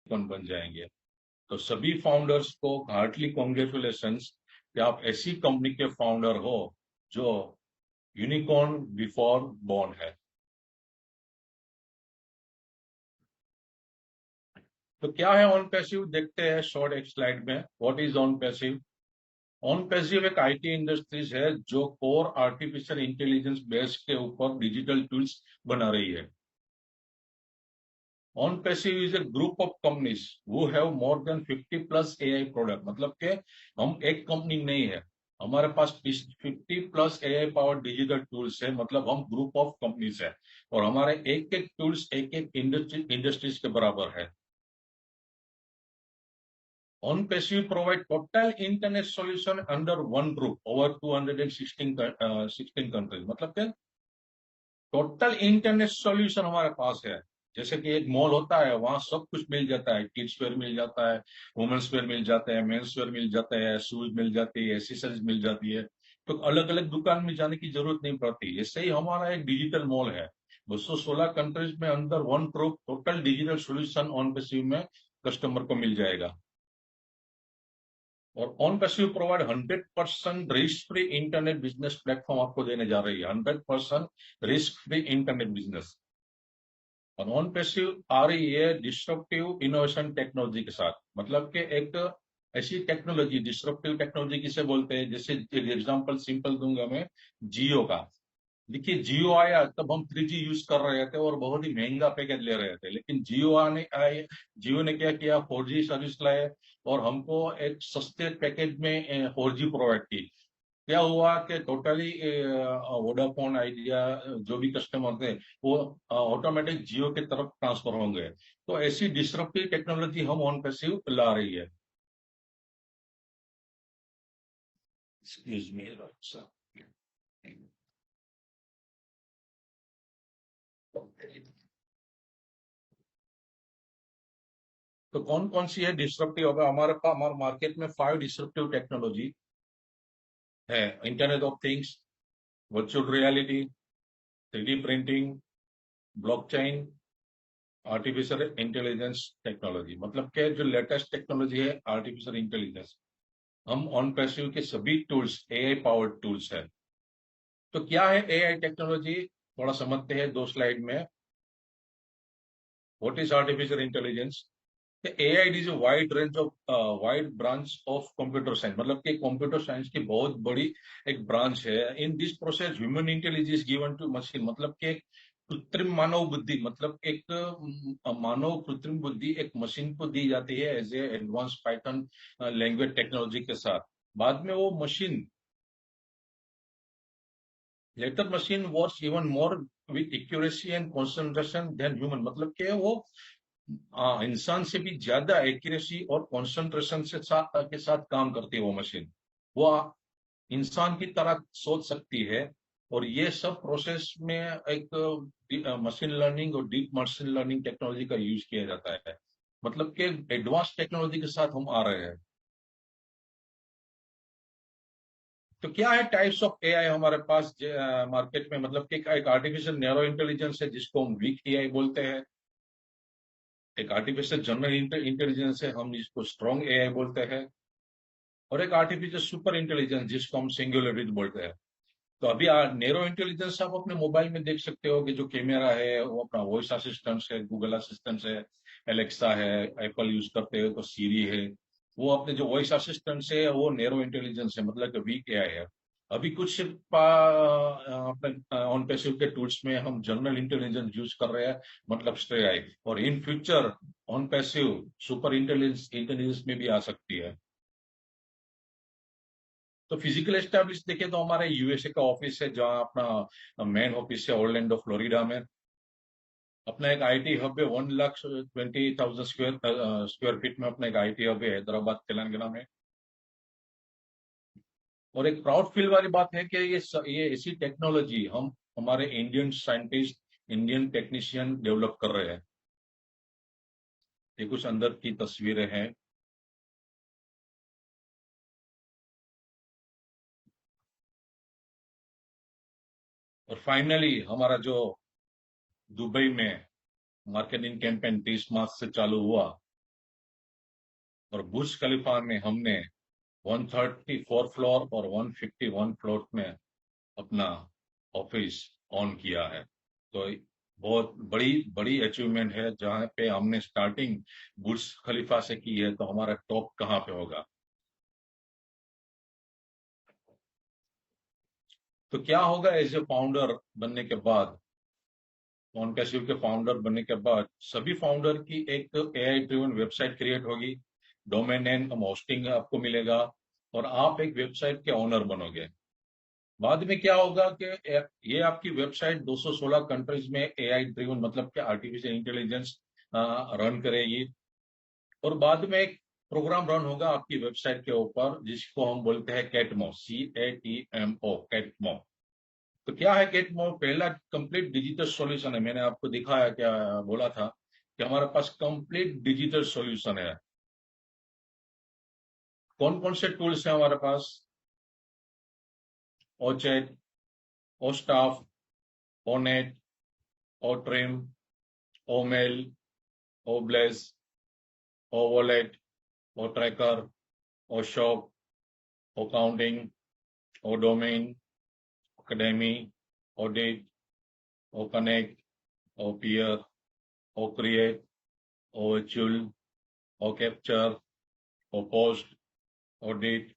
Unicorn बन जाएंगे। तो सभी फाउंडर्स को हार्टली कॉन्ग्रेचुलेशंस कि आप ऐसी कंपनी के फाउंडर हो जो यूनिकॉर्न बिफोर बॉर्न है। तो क्या है ऑन पैसिव, देखते हैं शॉर्ट एक स्लाइड में। What is on passive? On passive एक आईटी इंडस्ट्रीज है जो कोर आर्टिफिशियल इंटेलिजेंस बेस के ऊपर डिजिटल टूल्स बना रही है। On passive is a group of companies who have more than 50 plus AI product. मतलब के हम एक कंपनी नहीं है, हमारे पास 50 plus AI power digital tools है, मतलब हम ग्रुप ऑफ कंपनीज है और हमारे एक एक टूल्स एक एक इंडस्ट्रीज के बराबर है। On passive provide total internet solution under one roof over 216 countries. मतलब क्या टोटल इंटरनेट सॉल्यूशन हमारे पास है। जैसे कि एक मॉल होता है, वहां सब कुछ मिल जाता है, किड्स वेयर मिल जाता है, वुमेन्स वेयर मिल जाता है, मेंस वेयर मिल जाता है, शूज मिल जाती है, एसेसरीज मिल जाती है। तो अलग अलग दुकान में जाने की जरूरत नहीं पड़ती। ऐसे ही हमारा एक डिजिटल मॉल है, 216 कंट्रीज में अंदर one proof total digital solution on passive में कस्टमर को मिल जाएगा। और on passive provide 100% risk free internet business platform आपको देने जा रही है। 100% रिस्क फ्री इंटरनेट बिजनेस। और ऑन पैसिव आ रही है डिस्ट्रप्टिव इनोवेशन टेक्नोलॉजी के साथ। मतलब कि एक ऐसी टेक्नोलॉजी, डिस्ट्रप्टिव टेक्नोलॉजी किसे बोलते हैं, जैसे एग्जांपल सिंपल दूंगा मैं, जियो का। देखिए जियो आया तब हम 3G यूज कर रहे थे और बहुत ही महंगा पैकेज ले रहे थे, लेकिन जियो आने आए, जियो ने क्या किया, 4G सर्विस लाए और हमको एक सस्ते पैकेज में 4G प्रोवाइड की। क्या हुआ कि टोटली वोडाफोन आइडिया जो भी कस्टमर थे वो ऑटोमेटिक जियो की तरफ ट्रांसफर हो गए। तो ऐसी डिस्ट्रप्टिव टेक्नोलॉजी हम ऑन पैसिव ला रही है। Excuse me. तो कौन कौन सी है डिस्ट्रप्टिव? अब हमारे पास हमारे मार्केट में 5 डिस्ट्रप्टिव टेक्नोलॉजी है। Internet of things, virtual reality, 3D printing, blockchain, artificial intelligence technology. मतलब क्या जो लेटेस्ट टेक्नोलॉजी है आर्टिफिशियल इंटेलिजेंस, हम ऑन पैसिव के सभी टूल्स एआई पावर्ड टूल्स है। तो क्या है एआई टेक्नोलॉजी, थोड़ा समझते हैं दो स्लाइड में। What is artificial intelligence? AI is a wide range of wide branch of computer science. मतलब कि कंप्यूटर साइंस की बहुत बड़ी एक ब्रांच है। In this process human intelligence given to machine. मतलब कि कृत्रिम मानव बुद्धि, मतलब एक मानव कृत्रिम बुद्धि एक मशीन को दी जाती है as a advance Python language technology के साथ। बाद में वो machine, later machine works even more with accuracy and concentration than human. मतलब कि वो इंसान से भी ज्यादा एक्यूरेसी और कंसंट्रेशन के साथ काम करती है वो मशीन। वो इंसान की तरह सोच सकती है। और ये सब प्रोसेस में एक मशीन लर्निंग और डीप मशीन लर्निंग टेक्नोलॉजी का यूज किया जाता है। मतलब कि एडवांस टेक्नोलॉजी के साथ हम आ रहे हैं। तो क्या है टाइप्स ऑफ एआई हमारे पास मार्केट में? मतलब कि एक आर्टिफिशियल नैरो इंटेलिजेंस है जिसको हम वीक एआई बोलते हैं। एक आर्टिफिशियल जनरल इंटेलिजेंस है, हम इसको स्ट्रॉन्ग एआई बोलते हैं। और एक आर्टिफिशियल सुपर इंटेलिजेंस जिसको हम सिंगुलरिटी बोलते हैं। तो अभी नैरो इंटेलिजेंस आप अपने मोबाइल में देख सकते हो कि जो कैमरा है वो अपना वॉइस असिस्टेंट है, गूगल असिस्टेंट है, एलेक्सा है, एप्पल यूज करते हो तो सीरी है। वो अपने जो वॉइस असिस्टेंट है वो नैरो इंटेलिजेंस है, मतलब कि वीक एआई है। अभी कुछ अपने ऑन पैसिव के टूल्स में हम जनरल इंटेलिजेंस यूज कर रहे हैं, मतलब स्ट्रे आई। और in future on passive super intelligence में भी आ सकती है। तो फिजिकल एस्टेब्लिश देखें तो हमारे यूएसए का ऑफिस है जहां अपना मेन ऑफिस है ऑरलैंडो फ्लोरिडा में। अपना एक आईटी हब है, 1,20,000 स्क्वायर फीट में अपना एक आईटी हब है हैदराबाद तेलंगाना में। और एक प्राउड फील वाली बात है कि ये ऐसी टेक्नोलॉजी हम हमारे Indian scientist, Indian technician develop कर रहे हैं। ये कुछ अंदर की तस्वीरें हैं। और फाइनली हमारा जो दुबई में मार्केटिंग कैंपेन 30 मार्च से चालू हुआ, और बुर्ज खलीफा में हमने 134 फ्लोर और 151 फ्लोर में अपना ऑफिस ऑन किया है। तो बहुत बड़ी बड़ी अचीवमेंट है, जहां पे हमने स्टार्टिंग बुर्ज खलीफा से की है, तो हमारा टॉप कहाँ पे होगा। तो क्या होगा एज ए फाउंडर बनने के बाद, ऑन पैसिव के फाउंडर बनने के बाद सभी फाउंडर की एक एआई ड्रिवन वेबसाइट क्रिएट होगी, डोमेन नेम होस्टिंग आपको मिलेगा, और आप एक वेबसाइट के ओनर बनोगे। बाद में क्या होगा कि ये आपकी वेबसाइट 216 कंट्रीज में एआई ड्रिवन मतलब कि आर्टिफिशियल इंटेलिजेंस रन करेगी। और बाद में एक प्रोग्राम रन होगा आपकी वेबसाइट के ऊपर, जिसको हम बोलते हैं कैटमो, CATMO, कैटमो। तो क्या है कैटमो? पहला कंप्लीट डिजिटल सॉल्यूशन है। मैंने आपको दिखाया, क्या बोला था कि हमारे पास कंप्लीट डिजिटल सॉल्यूशन है। कौन कौन से टूल्स हैं हमारे पास? O chat, O staff, O net, O trim, O mail, O bless, O wallet, O tracker, O shop, O counting, O domain, academy, audit, O connect, O peer, O create, ओचुल, ओकैप्चर, ओपोस्ट, ऑडिट,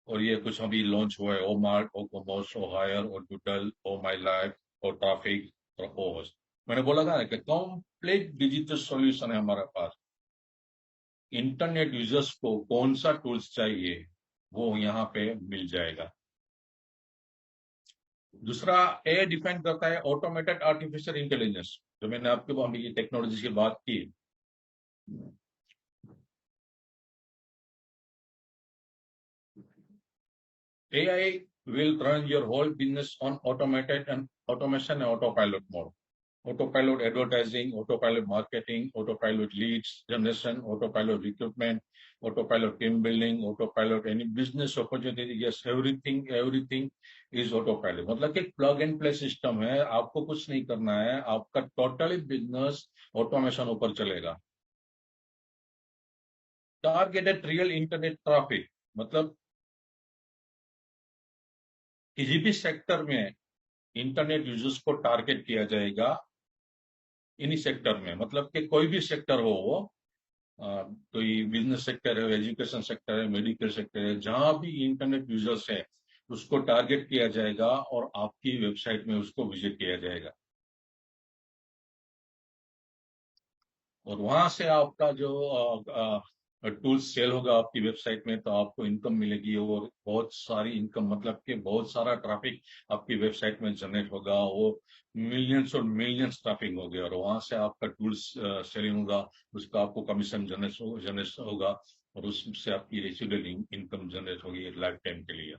और ये कुछ अभी लॉन्च हुआ है, O mart, O commerce, O hire, O doodle, O my life, O traffic, और O host. मैंने बोला था ना कि कंप्लीट डिजिटल सॉल्यूशन है हमारे पास। इंटरनेट यूजर्स को कौन सा टूल्स चाहिए वो यहाँ पे मिल जाएगा। दूसरा, ए डिपेंड करता है ऑटोमेटेड आर्टिफिशियल इंटेलिजेंस, जो मैंने आपके अभी टेक्नोलॉजी की बात की। AI will run your whole business on automated and automation and autopilot mode. Autopilot advertising, autopilot marketing, autopilot leads generation, autopilot recruitment, autopilot team building, autopilot any business opportunity. Yes, everything is autopilot. मतलब कि plug and play system है, आपको कुछ नहीं करना है, आपका totally business automation ऊपर चलेगा। टारगेटेड रियल इंटरनेट ट्रैफिक, मतलब किसी भी सेक्टर में इंटरनेट यूजर्स को टारगेट किया जाएगा। इन्हीं सेक्टर में, मतलब कि कोई भी सेक्टर हो वो, कोई बिजनेस सेक्टर है, एजुकेशन सेक्टर है, मेडिकल सेक्टर है, जहां भी इंटरनेट यूजर्स है उसको टारगेट किया जाएगा और आपकी वेबसाइट में उसको विजिट किया जाएगा। और वहां से आपका जो टूल्स सेल होगा आपकी वेबसाइट में, तो आपको इनकम मिलेगी, और बहुत सारी इनकम, मतलब कि बहुत सारा ट्रैफिक आपकी वेबसाइट में जनरेट होगा। वो मिलियंस और मिलियंस ट्रैफिक हो गया, और वहां से आपका टूल्स सेलिंग होगा, उसका आपको कमीशन जनरेट होगा, और उससे आपकी रेसिडुअल इनकम जनरेट होगी लाइफ टाइम के लिए।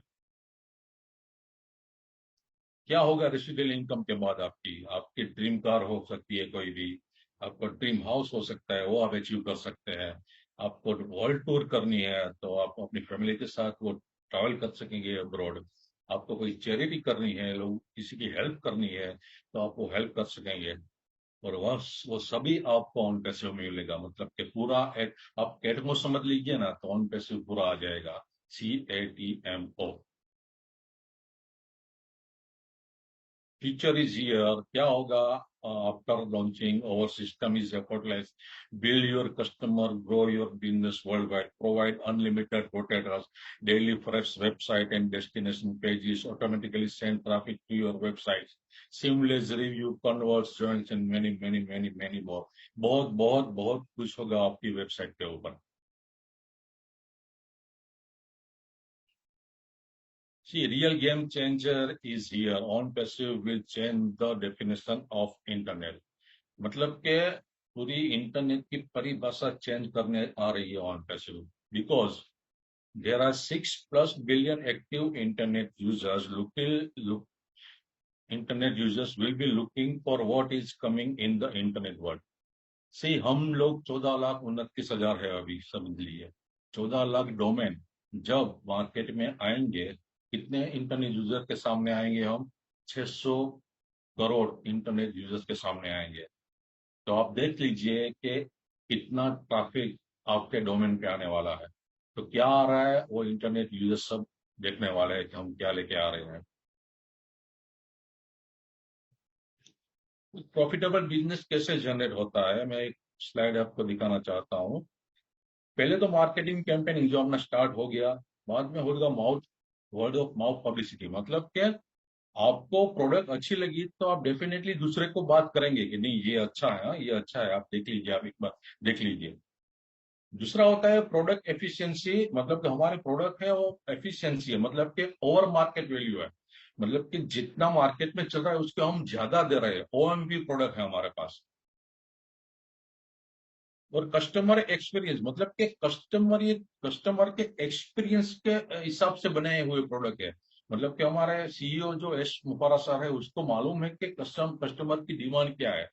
क्या होगा रेसिडुअल इनकम के बाद? आपकी ड्रीम कार हो सकती है कोई भी, आपका ड्रीम हाउस हो सकता है, वो आप अचीव कर सकते हैं। आपको वर्ल्ड टूर करनी है तो आप अपनी फैमिली के साथ वो ट्रैवल कर सकेंगे अब्रॉड। आपको कोई चैरिटी करनी है, लोग किसी की हेल्प करनी है, तो आप वो हेल्प कर सकेंगे। और वो सभी आपको ऑन पैसिव में मिलेगा, मतलब कि पूरा एक आप कैटमो समझ लीजिए ना, तो ऑन पैसिव पूरा आ जाएगा, CATMO। Future is here. क्या होगा after launching? Our system is effortless. Build your customer, grow your business worldwide. Provide unlimited hotels, daily fresh website and destination pages. Automatically send traffic to your websites. Seamless review, converts, joins, and many more. बहुत बहुत बहुत कुछ होगा आपकी website के ऊपर। See, real game changer is here. On passive will change the definition of internet. मतलब के पूरी इंटरनेट की परिभाषा चेंज करने आ रही है on passive, because there are 6+ billion active internet users internet users will be looking for what is coming in the internet world. See, हम लोग 14,29,000 है अभी, समझ लीजिए। 14 लाख डोमेन जब मार्केट में आएंगे, कितने इंटरनेट यूजर के सामने आएंगे हम? 600 करोड़ इंटरनेट यूजर्स के सामने आएंगे। तो आप देख लीजिए कि कितना ट्रैफिक आपके डोमेन पे आने वाला है। तो क्या आ रहा है वो इंटरनेट यूजर्स सब देखने वाले हैं कि हम क्या लेके आ रहे हैं। प्रॉफिटेबल बिजनेस कैसे जनरेट होता है, मैं एक स्लाइड आपको दिखाना चाहता हूँ। पहले तो मार्केटिंग कैंपेनिंग जो अपना स्टार्ट हो गया, बाद में वर्ड ऑफ माउथ पब्लिसिटी, मतलब कि आपको प्रोडक्ट अच्छी लगी तो आप डेफिनेटली दूसरे को बात करेंगे कि नहीं ये अच्छा है, हाँ, ये अच्छा है, आप देख लीजिए, आप एक बार देख लीजिए। दूसरा होता है प्रोडक्ट एफिशिएंसी, मतलब कि हमारे प्रोडक्ट है वो एफिशिएंसी है, मतलब कि ओवर मार्केट वैल्यू है, मतलब कि जितना मार्केट में चल रहा है उसके हम ज्यादा दे रहे हैं, ओएमपी प्रोडक्ट है हमारे पास। और कस्टमर एक्सपीरियंस, मतलब कि कस्टमर के एक्सपीरियंस के हिसाब से बनाए हुए प्रोडक्ट है। मतलब कि हमारे सीईओ जो एस मुफारा सर है उसको मालूम है कि कस्टमर की डिमांड क्या है,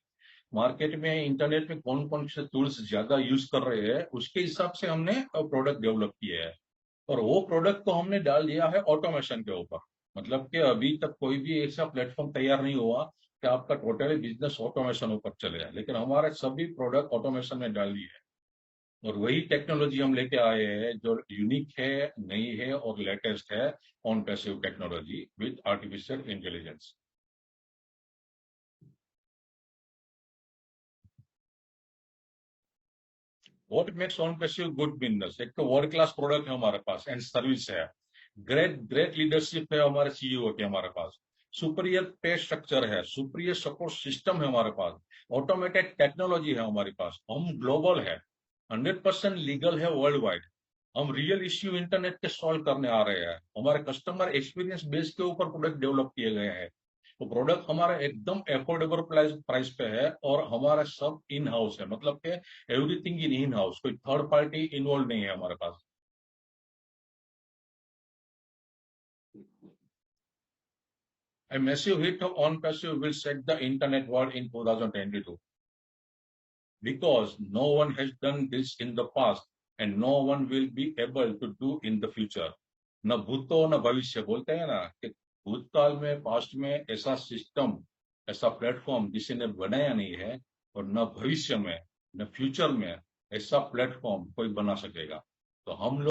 मार्केट में इंटरनेट में कौन कौन से टूल्स ज्यादा यूज कर रहे हैं, उसके हिसाब से हमने प्रोडक्ट डेवलप किए हैं। और वो प्रोडक्ट को हमने डाल दिया है ऑटोमेशन के ऊपर। मतलब कि अभी तक कोई भी ऐसा प्लेटफॉर्म तैयार नहीं हुआ कि आपका टोटली बिजनेस ऑटोमेशन ऊपर चले जाए, लेकिन हमारे सभी प्रोडक्ट ऑटोमेशन में डाल दिए है। और वही टेक्नोलॉजी हम लेके आए हैं जो यूनिक है, नई है और लेटेस्ट है, on passive technology with artificial intelligence. What makes on passive good business, एक तो वर्ल्ड क्लास प्रोडक्ट है हमारे पास एंड सर्विस है, ग्रेट ग्रेट लीडरशिप है हमारे सीईओ के हमारे पास, सुपीरियर पे स्ट्रक्चर है, सुपीरियर सपोर्ट सिस्टम है हमारे पास, ऑटोमेटेड टेक्नोलॉजी है हमारे पास, हम ग्लोबल है, 100% लीगल है वर्ल्ड वाइड, हम रियल इश्यू इंटरनेट के सॉल्व करने आ रहे हैं, हमारे कस्टमर एक्सपीरियंस बेस के ऊपर प्रोडक्ट डेवलप किए गए हैं। तो प्रोडक्ट हमारा एकदम एफोर्डेबल प्राइस पे है और हमारा सब इन हाउस है, मतलब कि एवरीथिंग इन हाउस, कोई थर्ड पार्टी इन्वॉल्व नहीं है हमारे पास। A massive hit of on-passive will set the internet world in 2022 because no one has done this in the past and no one will be able to do in the future. न भूतो न भविष्य, बोलते हैं ना कि भूतकाल में पास्ट में ऐसा सिस्टम, ऐसा प्लेटफॉर्म किसी ने बनाया नहीं है, और न भविष्य में न फ्यूचर में ऐसा प्लेटफॉर्म कोई बना सकेगा। तो हम लोग